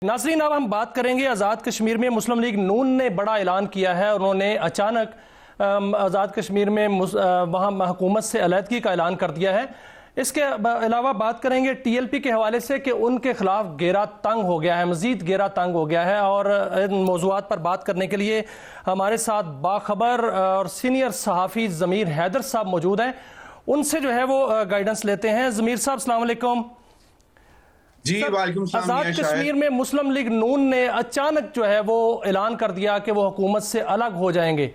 नाज़रीन, अब हम बात करेंगे आज़ाद कश्मीर में मुस्लिम लीग नून ने बड़ा ऐलान किया है। उन्होंने अचानक आज़ाद कश्मीर में वहाँ हुकूमत से अलहदगी का ऐलान कर दिया है। इसके अलावा बात करेंगे टीएलपी के हवाले से कि उनके खिलाफ घेरा तंग हो गया है, मज़ीद घेरा तंग हो गया है। और इन मौज़ूआत पर बात करने के लिए हमारे साथ बाखबर और सीनियर सहाफ़ी ज़मीर हैदर साहब मौजूद हैं। उनसे जो है वो गाइडेंस लेते हैं। ज़मीर साहब, अस्सलाम वालेकुम। जी वालेकुम सलाम। आज़ाद कश्मीर में मुस्लिम लीग नून ने अचानक जो है वो ऐलान कर दिया कि वो हुकूमत से अलग हो जाएंगे,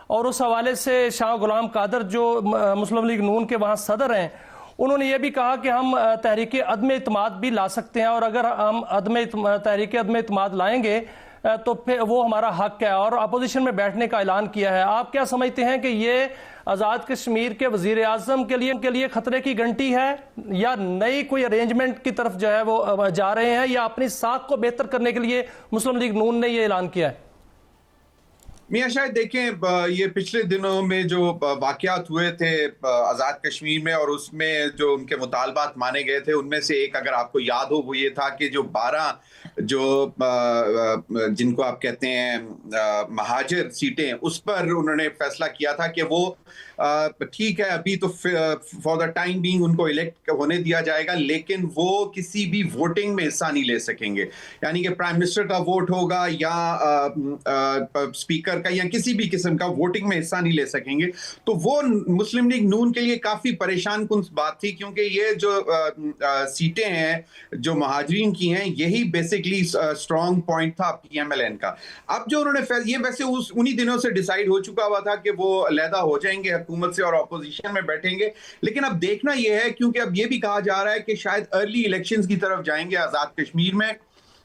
और उस हवाले से शाह गुलाम कादर जो मुस्लिम लीग नून के वहाँ सदर हैं, उन्होंने ये भी कहा कि हम तहरीक अदम इत्माद भी ला सकते हैं, और अगर हम तहरीक अदम इत्माद लाएंगे तो फिर वो हमारा हक है, और अपोजिशन में बैठने का ऐलान किया है। आप क्या समझते हैं कि ये आज़ाद कश्मीर के वज़ीर आज़म के लिए खतरे की घंटी है, या नई कोई अरेंजमेंट की तरफ जो है वो जा रहे हैं, या अपनी साख को बेहतर करने के लिए मुस्लिम लीग नून ने ये ऐलान किया है? मियाँ शायद देखें, ये पिछले दिनों में जो वाक़यात हुए थे आज़ाद कश्मीर में, और उसमें जो उनके मुतालबात माने गए थे, उनमें से एक अगर आपको याद हो वो ये था कि जो 12 जो जिनको आप कहते हैं महाजिर सीटें, उस पर उन्होंने फैसला किया था कि वो ठीक है, अभी तो फॉर द टाइम बीइंग उनको इलेक्ट होने दिया जाएगा, लेकिन वो किसी भी वोटिंग में हिस्सा नहीं ले सकेंगे। यानी कि प्राइम मिनिस्टर का वोट होगा या स्पीकर का या किसी भी किस्म का वोटिंग में हिस्सा नहीं ले सकेंगे। तो वो मुस्लिम लीग नून के लिए काफी परेशान कुन बात थी, क्योंकि ये जो सीटें हैं जो महाजरीन की हैं, यही बेसिकली स्ट्रॉन्ग पॉइंट था पीएमएलएन का। अब जो उन्होंने ये वैसे उन्हीं दिनों से डिसाइड हो चुका हुआ था कि वो अलहदा हो जाएंगे हुकूमत से और ऑपोजिशन में बैठेंगे, लेकिन अब देखना यह है, क्योंकि अब ये भी कहा जा रहा है कि शायद अर्ली इलेक्शंस की तरफ जाएंगे आजाद कश्मीर में,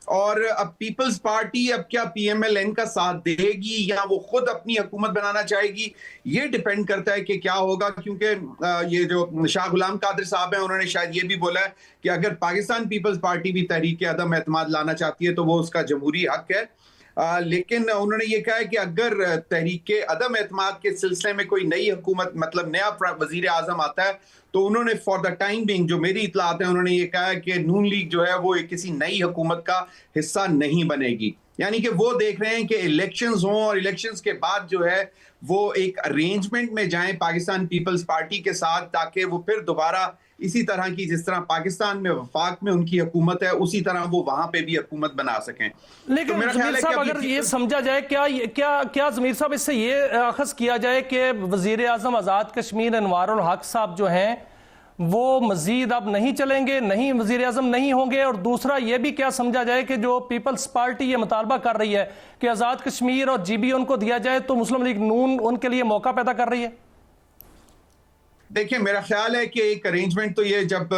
और अब पीपल्स पार्टी अब क्या पीएमएलएन का साथ देगी या वो खुद अपनी हुकूमत बनाना चाहेगी, ये डिपेंड करता है कि क्या होगा। क्योंकि ये जो शाह गुलाम कादर साहब हैं, उन्होंने शायद ये भी बोला है कि अगर पाकिस्तान पीपल्स पार्टी भी तहरीक अदम एतमाद लाना चाहती है तो वो उसका जमहूरी हक है। लेकिन उन्होंने ये कहा है कि अगर तहरीक अदम एतमाद के सिलसिले में कोई नई हुकूमत, मतलब नया वजीर आजम आता है, तो उन्होंने फॉर द टाइम बिंग, जो मेरी इतलात है, उन्होंने ये कहा है कि नून लीग जो है वो किसी नई हुकूमत का हिस्सा नहीं बनेगी। यानी कि वो देख रहे हैं कि इलेक्शंस हों और इलेक्शंस के बाद जो है वो एक अरेंजमेंट में जाएं पाकिस्तान पीपल्स पार्टी के साथ, ताकि वो फिर दोबारा इसी तरह की, जिस तरह पाकिस्तान में वफाक में उनकी हुकूमत है, उसी तरह वो वहां पे भी हुकूमत बना सकें। लेकिन तो मेरा ख्याल है कि अगर ये समझा जाए, क्या ज़मीर साहब इससे ये अखज़ किया जाए कि वज़ीर आज़म आज़ाद कश्मीर अनवारुल हक साहब जो हैं वो मजीद अब नहीं चलेंगे, नहीं वज़ीर आज़म नहीं होंगे? और दूसरा ये भी क्या समझा जाए कि जो पीपल्स पार्टी ये मुतालबा कर रही है कि आज़ाद कश्मीर और जीबी उनको दिया जाए, तो मुस्लिम लीग नून उनके लिए मौका पैदा कर रही है? देखिए, मेरा ख्याल है कि एक अरेंजमेंट तो ये जब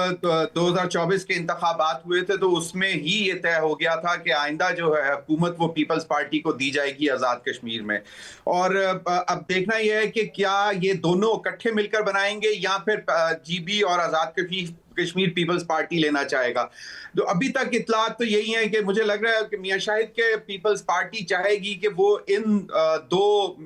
2024 के इंतखाबात हुए थे तो उसमें ही ये तय हो गया था कि आइंदा जो है हुकूमत वो पीपल्स पार्टी को दी जाएगी आज़ाद कश्मीर में। और अब देखना यह है कि क्या ये दोनों इकट्ठे मिलकर बनाएंगे या फिर जीबी और आज़ाद कश्मीर पीपल्स पार्टी लेना चाहेगा। तो अभी तक इतलात तो यही है कि मुझे लग रहा है कि मियां शाहिद के पीपल्स पार्टी चाहेगी कि वो इन दो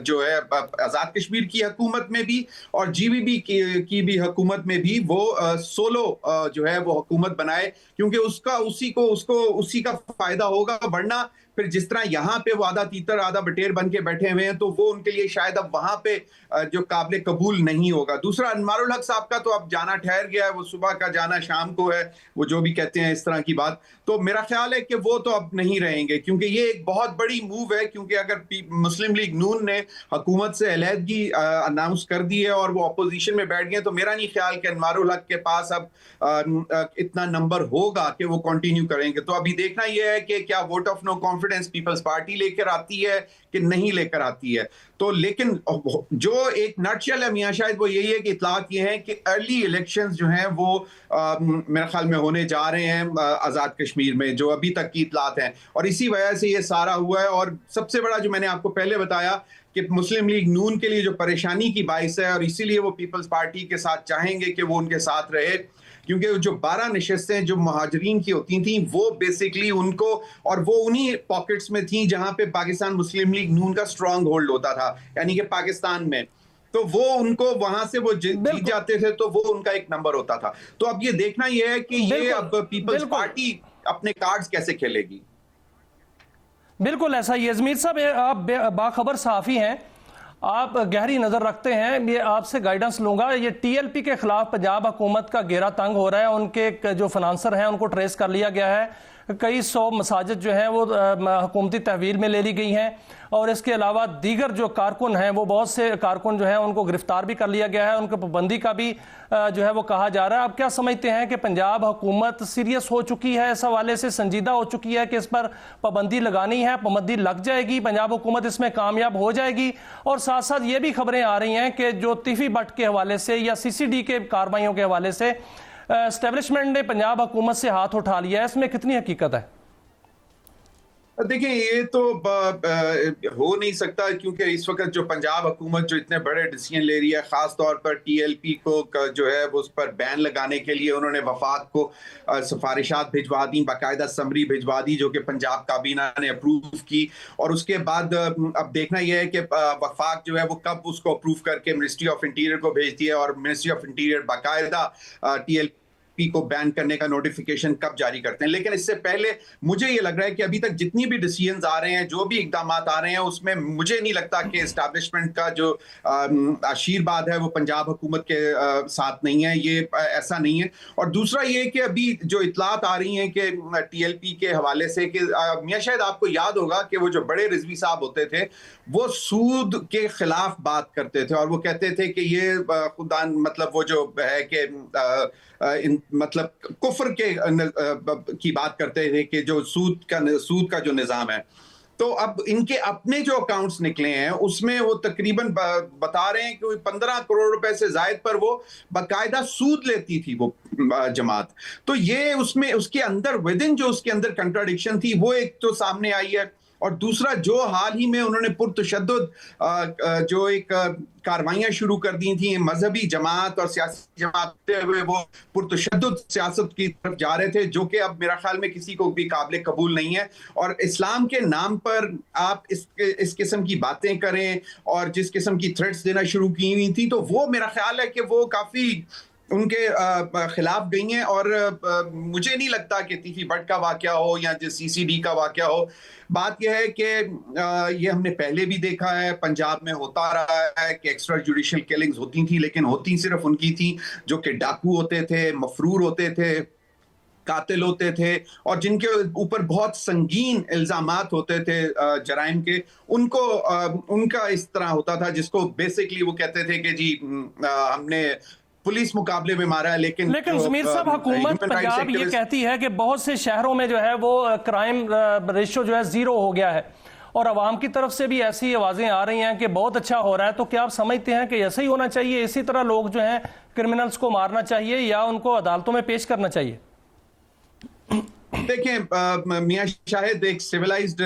जो है आज़ाद कश्मीर की हुकूमत में भी और जीबीबी की भी हुकूमत में भी वो सोलो जो है वो हुकूमत बनाए, क्योंकि उसी का फायदा होगा। वरना फिर जिस तरह यहाँ पे वो आधा तीतर आधा बटेर बन के बैठे हुए हैं, तो वो उनके लिए शायद अब वहां पे जो काबिल कबूल नहीं होगा। दूसरा, अनवारुल हक साहब का तो अब जाना ठहर गया है, वो सुबह का जाना शाम को है, वो जो भी कहते हैं इस तरह की बात। तो मेरा ख्याल है कि वो तो अब नहीं रहेंगे, क्योंकि ये एक बहुत बड़ी मूव है। क्योंकि अगर मुस्लिम लीग नून ने हुकूमत से अलहदगी अनाउंस कर दी है और वो अपोजिशन में बैठ गए, तो मेरा नहीं ख्याल कि अनवारुल हक के पास अब इतना नंबर होगा कि वो कंटिन्यू करेंगे। तो अभी देखना यह है कि क्या vote of no confidence peoples party लेकर आती है कि नहीं लेकर आती है। तो लेकिन जो एक नटशेल है मियां शायद, वो यही है कि इतलात ये है कि अर्ली इलेक्शंस जो हैं वो मेरे ख्याल में होने जा रहे हैं आज़ाद कश्मीर में, जो अभी तक की इतलात हैं, और इसी वजह से ये सारा हुआ है। और सबसे बड़ा जो मैंने आपको पहले बताया कि मुस्लिम लीग नून के लिए जो परेशानी की बाइस है, और इसीलिए वो पीपल्स पार्टी के साथ चाहेंगे कि वो उनके साथ रहे, क्योंकि जो 12 नशस्तें जो महाजरीन की होती थी वो बेसिकली उनको, और वो उन्हीं पॉकेट्स में थी जहां पे पाकिस्तान मुस्लिम लीग नून का स्ट्रॉन्ग होल्ड होता था, यानी कि पाकिस्तान में। तो वो उनको वहां से वो जीत जाते थे, तो वो उनका एक नंबर होता था। तो अब ये देखना यह है कि ये अब पीपल्स पार्टी अपने कार्ड्स कैसे खेलेगी। बिल्कुल ऐसा ही है। जमीर साहब, आप बाखबर सहाफ़ी हैं, आप गहरी नज़र रखते हैं, ये आपसे गाइडेंस लूंगा। ये टीएलपी के खिलाफ पंजाब हुकूमत का घेरा तंग हो रहा है, उनके जो फाइनेंसर हैं उनको ट्रेस कर लिया गया है, कई 100 मसाजिद जो हैं वो हुकूमती तहवील में ले ली गई हैं, और इसके अलावा दीगर जो कारकुन हैं वो बहुत से कारकुन जो हैं उनको गिरफ्तार भी कर लिया गया है, उनकी पाबंदी का भी जो है वो कहा जा रहा है। आप क्या समझते हैं कि पंजाब हुकूमत सीरियस हो चुकी है, इस हवाले से संजीदा हो चुकी है कि इस पर पाबंदी लगानी है, पाबंदी लग जाएगी, पंजाब हुकूमत इसमें कामयाब हो जाएगी? और साथ साथ ये भी खबरें आ रही हैं कि जो तीफी बट के हवाले से या सीसीडी के कार्रवाइयों के हवाले से एस्टेब्लिशमेंट ने पंजाब हुकूमत से हाथ उठा लिया है, इसमें कितनी हकीकत है? देखिए, ये तो हो नहीं सकता, क्योंकि इस वक्त जो पंजाब हुकूमत जो इतने बड़े डिसीजन ले रही है, खास तौर पर टीएलपी को जो है वो उस पर बैन लगाने के लिए उन्होंने वफाक को सिफारिशात भिजवा दी, बाकायदा समरी भिजवा दी, जो कि पंजाब काबीना ने अप्रूव की। और उसके बाद अब देखना यह है कि वफाक जो है वो कब उसको अप्रूव करके मिनिस्ट्री ऑफ इंटीरियर को भेजती है, और मिनिस्ट्री ऑफ इंटीरियर बाकायदा टीएलपी को बैन करने का नोटिफिकेशन कब जारी करते हैं। लेकिन इससे पहले मुझे ये लग रहा है कि अभी तक जितनी भी डिसीजंस आ रहे हैं, जो भी इकदाम आ रहे हैं, उसमें मुझे नहीं लगता कि एस्टैब्लिशमेंट का जो आशीर्वाद है वो पंजाब हुकूमत के साथ नहीं है, ये ऐसा नहीं है। और दूसरा ये कि अभी जो इतलात आ रही हैं कि टीएलपी के हवाले से कि मियां शायद आपको याद होगा कि वो जो बड़े रिजवी साहब होते थे वो सूद के खिलाफ बात करते थे, और वो कहते थे कि ये खुदा मतलब वो जो है कि मतलब कुफ्र के की बात करते थे कि जो सूद का जो निजाम है। तो अब इनके अपने जो अकाउंट्स निकले हैं उसमें वो तकरीबन बता रहे हैं कि 15 करोड़ रुपए से जायद पर वो बाकायदा सूद लेती थी वो जमात। तो ये उसमें उसके अंदर विदिन जो उसके अंदर कंट्राडिक्शन थी वो एक तो सामने आई है। और दूसरा, जो हाल ही में उन्होंने पुरतशद्दुद जो एक कार्रवाइयां शुरू कर दी थी मजहबी जमात और सियासी जमात हुए, वो पुरतशद्दुद सियासत की तरफ जा रहे थे, जो कि अब मेरा ख्याल में किसी को भी काबिल कबूल नहीं है। और इस्लाम के नाम पर आप इस किस्म की बातें करें और जिस किस्म की थ्रेट्स देना शुरू की हुई थी, तो वो मेरा ख्याल है कि वो काफी उनके खिलाफ गई हैं। और मुझे नहीं लगता कि तीफी बट का वाकया हो या जो सीसीडी का वाकया हो। बात यह है कि ये हमने पहले भी देखा है, पंजाब में होता रहा है कि एक्स्ट्रा जुडिशियल किलिंग्स होती थी, लेकिन होती सिर्फ उनकी थी जो कि डाकू होते थे, मफरूर होते थे, कातिल होते थे, और जिनके ऊपर बहुत संगीन इल्जामात होते थे जराइम के, उनको उनका इस तरह होता था जिसको बेसिकली वो कहते थे कि जी हमने पुलिस मुकाबले में मारा है। लेकिन जमीर साहब, हुकूमत पंजाब ये कहती है कि बहुत से शहरों में जो है वो क्राइम रेशियो जो है 0 हो गया है, और अवाम की तरफ से भी ऐसी आवाजें आ रही हैं कि बहुत अच्छा हो रहा है। तो क्या आप समझते हैं कि ऐसा ही होना चाहिए, इसी तरह लोग जो हैं क्रिमिनल्स को मारना चाहिए या उनको अदालतों में पेश करना चाहिए? देखें मियां शाहिद, एक सिविलाइज्ड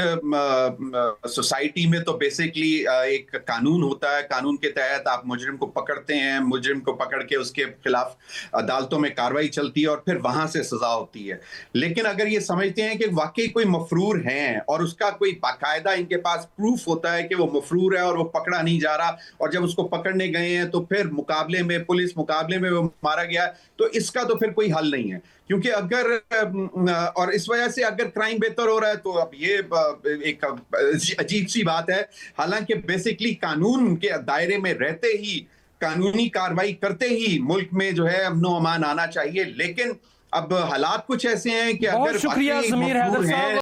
सोसाइटी में तो बेसिकली एक कानून होता है, कानून के तहत आप मुजरिम को पकड़ते हैं, मुजरिम को पकड़ के उसके खिलाफ अदालतों में कार्रवाई चलती है और फिर वहां से सजा होती है। लेकिन अगर ये समझते हैं कि वाकई कोई मफरूर हैं और उसका कोई बाकायदा इनके पास प्रूफ होता है कि वो मफरूर है और वो पकड़ा नहीं जा रहा, और जब उसको पकड़ने गए हैं तो फिर मुकाबले में, पुलिस मुकाबले में वो मारा गया, तो इसका तो फिर कोई हल नहीं है। क्योंकि अगर और इस वजह से अगर क्राइम बेहतर हो रहा है तो अब ये एक अजीब सी बात है। हालांकि बेसिकली कानून के दायरे में रहते ही, कानूनी कार्रवाई करते ही मुल्क में जो है अमन अमान आना चाहिए। लेकिन अब हालात कुछ ऐसे हैं कि अगर शुक्रिया जमीर हैदर साहब।